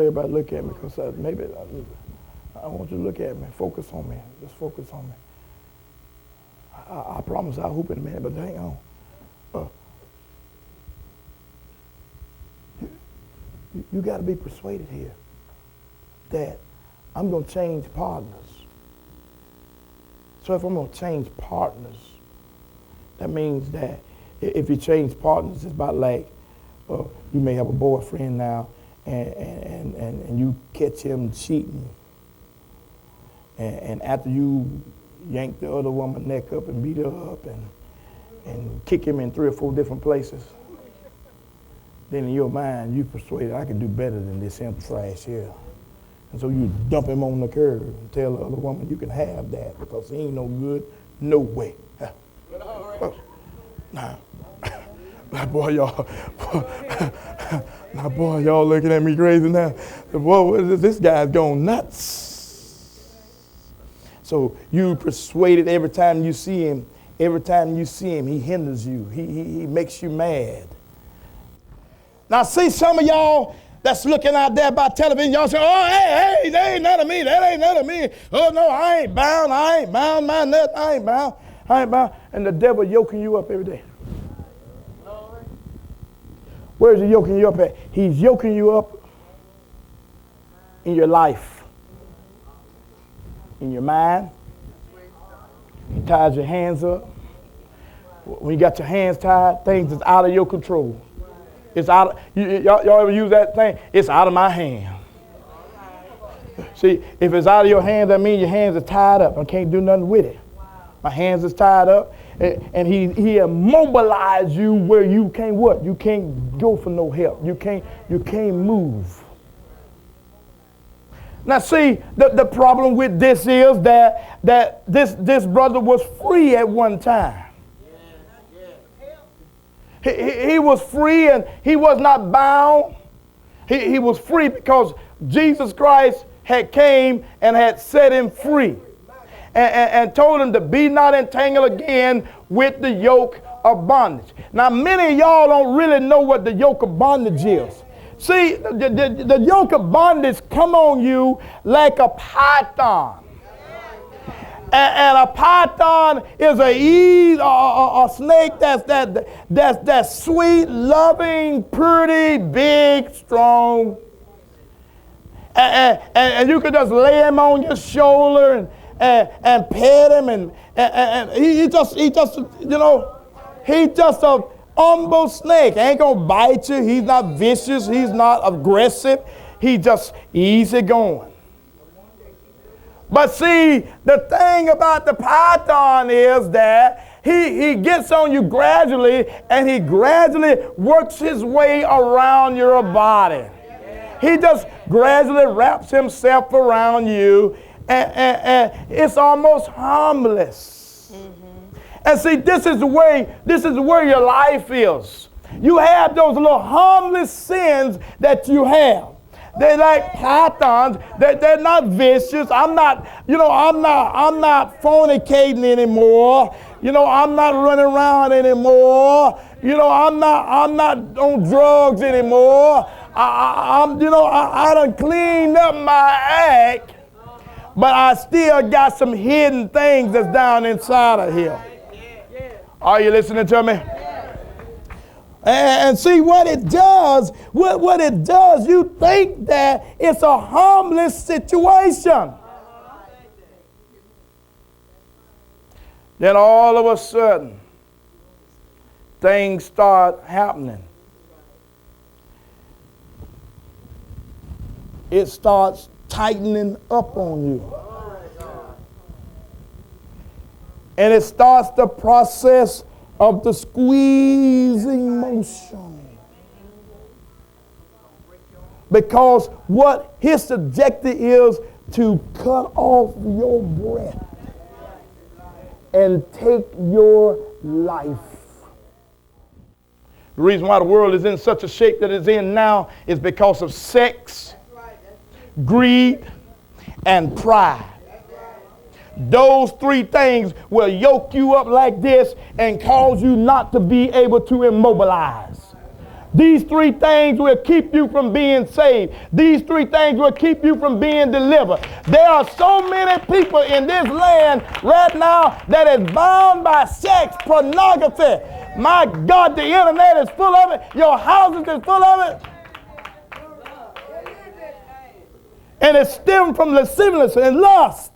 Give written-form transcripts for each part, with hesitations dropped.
Everybody look at me because maybe I want you to look at me. Focus on me. Just focus on me. I promise I'll hoop in a minute, but hang on. You got to be persuaded here that I'm going to change partners. So if I'm going to change partners, that means that if you change partners, it's about like you may have a boyfriend now, and you catch him cheating. And after you yank the other woman's neck up and beat her up and kick him in 3 or 4 different places, then in your mind, you persuaded, I can do better than this imp trash here. And so you dump him on the curb and tell the other woman you can have that because he ain't no good, no way. Now, boy, y'all looking at me crazy now. Boy, this guy's going nuts. So you persuaded every time you see him, he hinders you. He makes you mad. Now, see some of y'all that's looking out there by television, y'all say, oh, hey, that ain't none of me. That ain't none of me. Oh, no, I ain't bound my nut. I ain't bound. And the devil yoking you up every day. Where is he yoking you up at? He's yoking you up in your life, in your mind. He ties your hands up. When you got your hands tied, things is out of your control. It's out. Y'all ever use that thing? It's out of my hand. See, if it's out of your hands, that means your hands are tied up. I can't do nothing with it. My hands is tied up, and he immobilized you where you can't what? You can't go for no help. You can't move. Now see, the problem with this is that this brother was free at one time. He was free and he was not bound. He was free because Jesus Christ had came and had set him free. And told him to be not entangled again with the yoke of bondage. Now, many of y'all don't really know what the yoke of bondage is. See, the yoke of bondage come on you like a python. And a python is a snake that's sweet, loving, pretty, big, strong. And you could just lay him on your shoulder and pet him, and he just a humble snake. Ain't gonna bite you. He's not vicious. He's not aggressive. He just easy going. But see, the thing about the python is that he gets on you gradually, and he gradually works his way around your body. He just gradually wraps himself around you. And it's almost harmless. Mm-hmm. And see, this is where your life is. You have those little harmless sins that you have. They're like pythons. They're not vicious. I'm not fornicating anymore. I'm not running around anymore. I'm not on drugs anymore. I done cleaned up my act. But I still got some hidden things that's down inside of here. Are you listening to me? And see what it does. What it does, you think that it's a harmless situation. Then all of a sudden, things start happening. It starts tightening up on you. And it starts the process of the squeezing motion. Because what his objective is to cut off your breath and take your life. The reason why the world is in such a shape that it's in now is because of sex, greed, and pride. Those 3 things will yoke you up like this and cause you not to be able to immobilize. These three things will keep you from being saved. These three things will keep you from being delivered. There are so many people in this land right now that is bound by sex, pornography. My God, the internet is full of it. Your houses is full of it. And it's stemmed from lasciviousness and lust.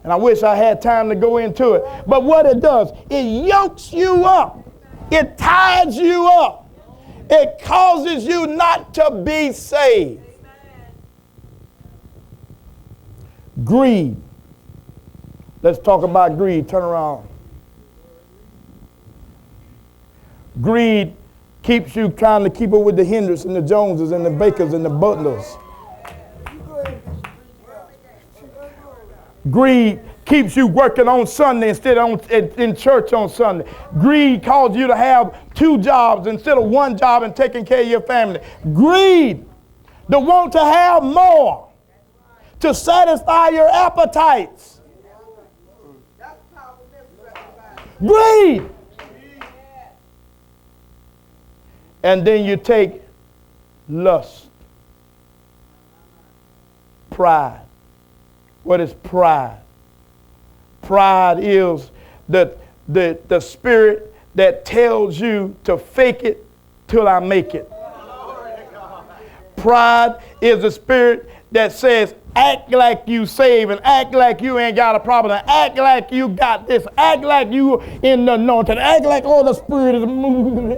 And I wish I had time to go into it. But what it does, it yokes you up. It ties you up. It causes you not to be saved. Greed. Let's talk about greed. Turn around. Greed keeps you trying to keep up with the Hinders and the Joneses and the Bakers and the Butlers. Greed keeps you working on Sunday instead of in church on Sunday. Greed causes you to have 2 jobs instead of 1 job and taking care of your family. Greed, the want to have more, to satisfy your appetites. Greed. And then you take lust. Pride. What is pride? Pride is the spirit that tells you to fake it till I make it. Pride is the spirit that says, act like you saved and act like you ain't got a problem. And act like you got this. Act like you in the anointing. Act like all the spirit is moving.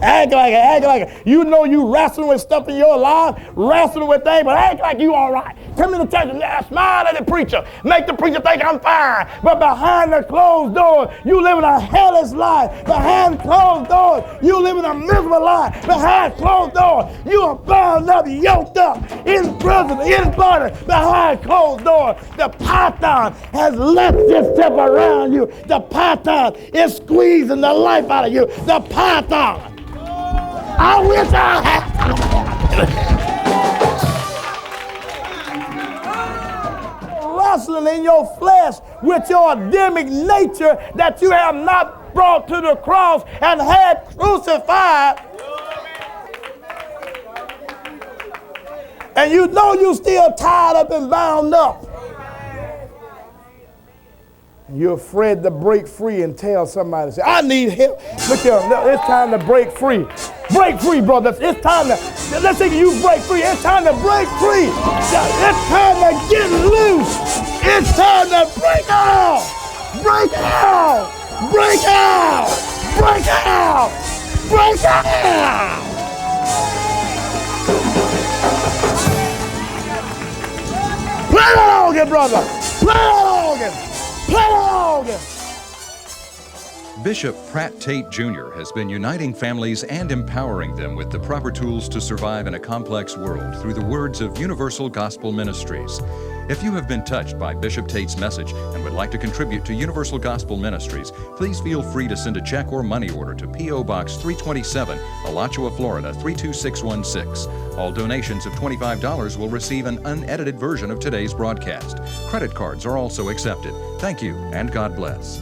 Act like it. You know you wrestling with stuff in your life, wrestling with things, but act like you all right. Come in the church and smile at the preacher. Make the preacher think I'm fine. But behind the closed door, you living a hellish life. Behind closed doors, you living a miserable life. Behind closed doors, you are bound up, yoked up, in prison, in bondage, behind closed doors. The python has left itself around you. The python is squeezing the life out of you. The python. I wish I had. Wrestling in your flesh with your Adamic nature that you have not brought to the cross and had crucified. And you know you still tied up and bound up. And you're afraid to break free and tell somebody, say, I need help. Look here, it's time to break free. Break free, brothers. It's time to, let's say you break free. It's time to break free. It's time to get loose. It's time to break out. Break out. Break out. Break out. Break out. Play the organ, brother. Play the organ. Play the organ. Bishop Pratt Tate Jr. has been uniting families and empowering them with the proper tools to survive in a complex world through the words of Universal Gospel Ministries. If you have been touched by Bishop Tate's message and would like to contribute to Universal Gospel Ministries, please feel free to send a check or money order to P.O. Box 327, Alachua, Florida 32616. All donations of $25 will receive an unedited version of today's broadcast. Credit cards are also accepted. Thank you, and God bless.